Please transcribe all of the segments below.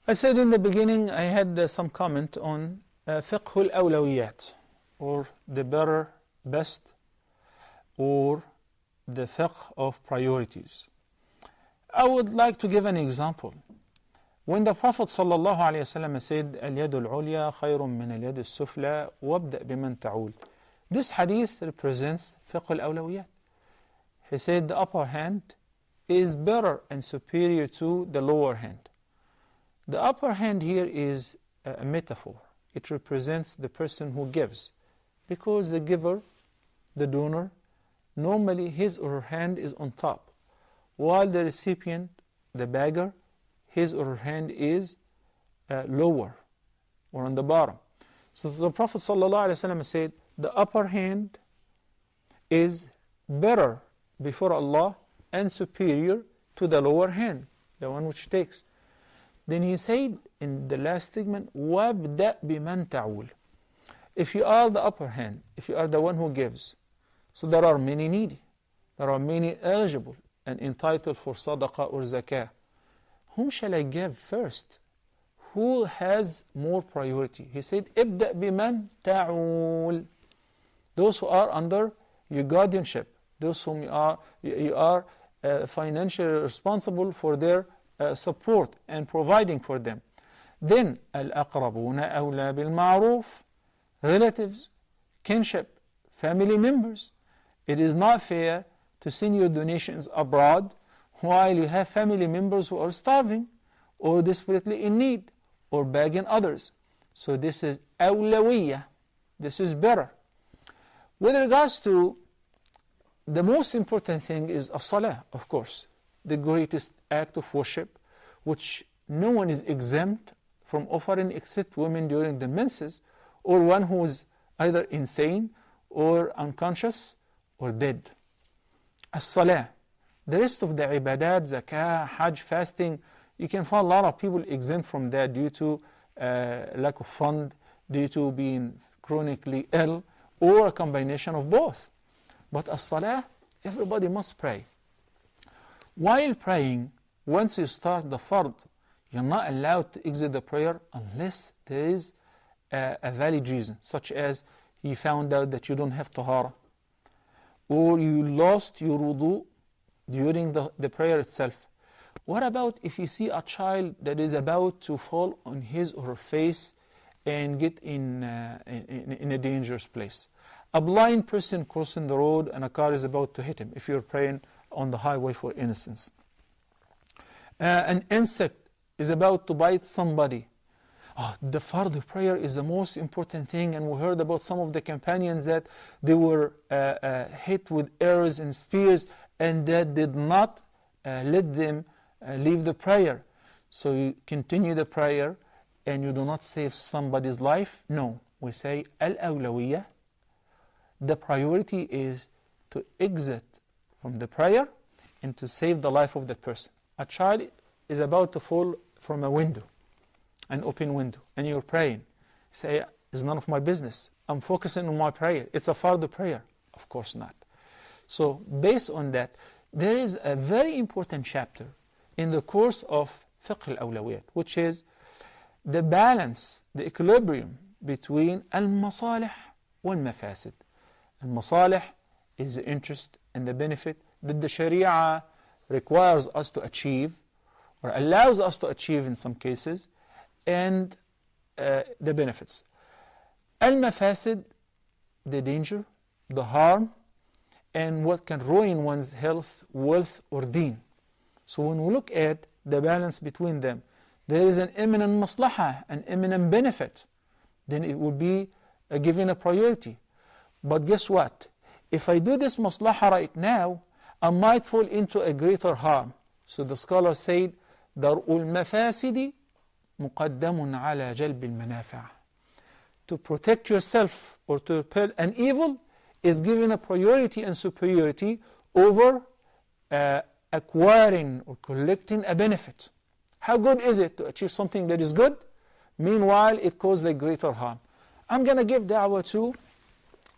I said in the beginning I had some comment on Fiqh Awlawiyyat, or the better, best, or the fiqh of priorities. I would like to give an example. When the Prophet ﷺ said, اليد العليا خير من اليد السفلى وابدأ بمن تعول. This hadith represents fiqh al-awlawiyyat. He said the upper hand is better and superior to the lower hand. The upper hand here is a metaphor. It represents the person who gives, because the giver, the donor, normally his or her hand is on top, while the recipient, the beggar, his or her hand is lower or on the bottom. So the Prophet ﷺ said the upper hand is better before Allah and superior to the lower hand, the one which takes. Then he said in the last statement, وَابْدَأْ بِمَنْ تَعُولُ. If you are the upper hand, if you are the one who gives, so there are many needy, there are many eligible and entitled for sadaqah or zakah. Whom shall I give first? Who has more priority? He said, ابدأ بمن تعول. Those who are under your guardianship, those whom you are financially responsible for their support and providing for them. Then الأقربون أولى بالمعروف, relatives, kinship, family members. It is not fair to send your donations abroad while you have family members who are starving or desperately in need or begging others. So this is awlawiyyah. This is better. With regards to the most important thing is as-salah, of course, the greatest act of worship, which no one is exempt from offering except women during the menses, or one who is either insane or unconscious or dead. As-salah. The rest of the ibadat, zakah, hajj, fasting, you can find a lot of people exempt from that due to lack of fund, due to being chronically ill, or a combination of both. But as-salah, everybody must pray. While praying, once you start the fard, you're not allowed to exit the prayer unless there is a valid reason, such as you found out that you don't have tahara, or you lost your wudu during the prayer itself. What about if you see a child that is about to fall on his or her face and get in a dangerous place? A blind person crossing the road and a car is about to hit him, if you're praying on the highway for innocence. An insect is about to bite somebody. The fard prayer is the most important thing, and we heard about some of the companions that they were hit with arrows and spears, and that did not let them leave the prayer. So you continue the prayer and you do not save somebody's life. No, we say al-awlawiyyah. The priority is to exit from the prayer and to save the life of the person. A child is about to fall from a window, an open window, and you're praying. Say, it's none of my business. I'm focusing on my prayer. It's a fardu prayer. Of course not. So based on that, there is a very important chapter in the course of Fiqh al-Awlawiyyat, which is the balance, the equilibrium between al-masalih wal-mafasid. Al-masalih is the interest and the benefit that the Sharia requires us to achieve, or allows us to achieve in some cases, and the benefits. Al-mafasid, the danger, the harm, and what can ruin one's health, wealth, or deen. So when we look at the balance between them, there is an imminent maslahah, an imminent benefit, then it would be given a priority. But guess what? If I do this maslahah right now, I might fall into a greater harm. So the scholar said, دَرْءُ الْمَفَاسِدِ مُقَدَّمٌ عَلَى جَلْبِ الْمَنَافِعِ. To protect yourself or to repel an evil is given a priority and superiority over acquiring or collecting a benefit. How good is it to achieve something that is good? Meanwhile, it causes a greater harm. I'm going to give da'wah to,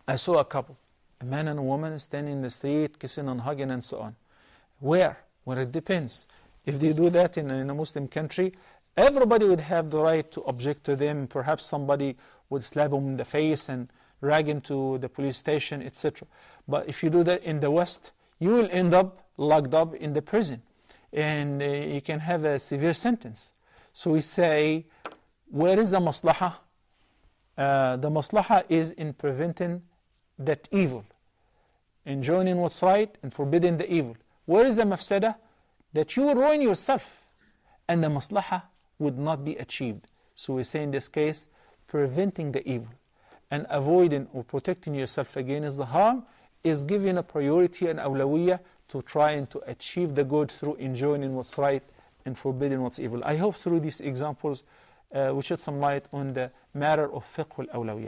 I saw a couple, a man and a woman standing in the street, kissing and hugging and so on. Where? Well, it depends. If they do that in a Muslim country, everybody would have the right to object to them. Perhaps somebody would slap him in the face and drag him to the police station, etc. But if you do that in the West, you will end up locked up in the prison, and you can have a severe sentence. So we say, where is the maslaha? The maslaha is in preventing that evil, enjoining what's right and forbidding the evil. Where is the mafsada? That you will ruin yourself, and the maslaha would not be achieved. So we say in this case, preventing the evil and avoiding or protecting yourself against the harm is giving a priority and awlawiyyah to trying to achieve the good through enjoining what's right and forbidding what's evil. I hope through these examples we shed some light on the matter of fiqh al-awlawiyyat.